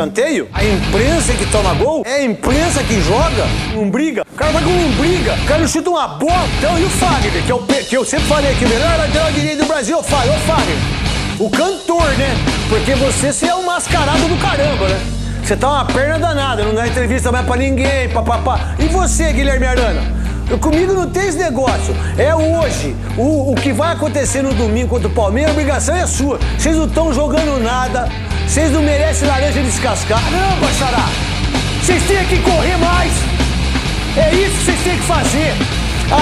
escanteio? A imprensa que toma gol? É a imprensa que joga? Não briga? O cara vai com não briga. O cara não chuta uma bola. Então, e o Fagner, que eu sempre falei que o melhor lateral direito do Brasil, o Fagner. O cantor, né? Porque você é um mascarado do caramba, né? Você tá uma perna danada, não dá entrevista mais pra ninguém, papapá. E você, Guilherme Arana? Comigo não tem esse negócio. É hoje. O que vai acontecer no domingo contra o Palmeiras, a obrigação é sua. Vocês não estão jogando nada. Vocês não merecem laranja descascada. Não, Xará. Vocês têm que correr mais. É isso que vocês têm que fazer.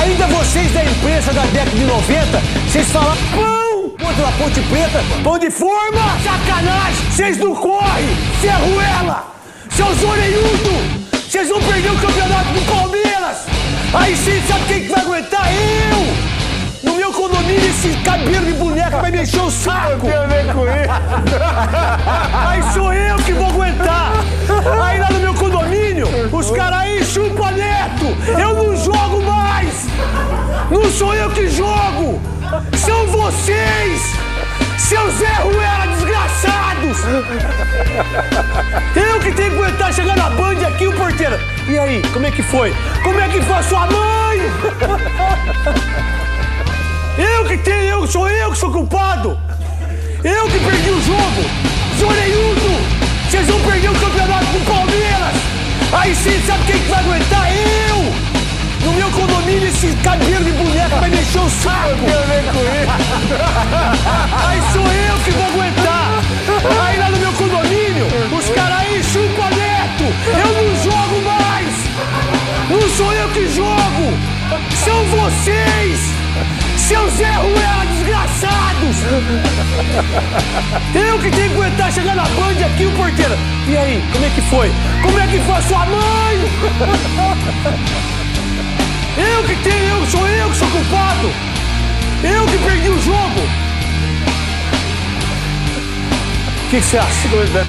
Ainda vocês da imprensa da década de 90, vocês falam pão contra a Ponte Preta, pão de forma, sacanagem. Vocês não correm. Ferruela. Seus orelhudos. Vocês vão perder o campeonato do Palmeiras. Aí sim, sabe quem que vai aguentar? Eu! No meu condomínio, esse cabelo de boneca vai me encher o saco! Eu nem com isso! Aí sou eu que vou aguentar! Aí lá no meu condomínio, os caras aí chupam Neto! Eu não jogo mais! Não sou eu que jogo! São vocês! Seus Zé Ruela desgraçados! Eu que tenho que aguentar chegar na Band aqui, o porteiro. E aí, como é que foi? Como é que foi a sua mãe? Sou eu que sou culpado! Eu que perdi o jogo! Zoreiudo! Vocês vão perder o campeonato do Palmeiras! Aí sim, sabe quem que vai aguentar? Eu! No meu condomínio, esse cabelo de boneca vai me encher o saco! Eu nem com isso! Aí sou eu que vou aguentar! Aí lá no meu condomínio, os caras aí chupam Neto! Eu não jogo mais! Não sou eu que jogo! São vocês! Seus Zé Ruela desgraçados! Eu que tenho que aguentar chegar na Band aqui, o porteiro. E aí, como é que foi? Como é que foi a sua mãe? Sou eu que sou culpado! Eu que perdi o jogo! O que você acha?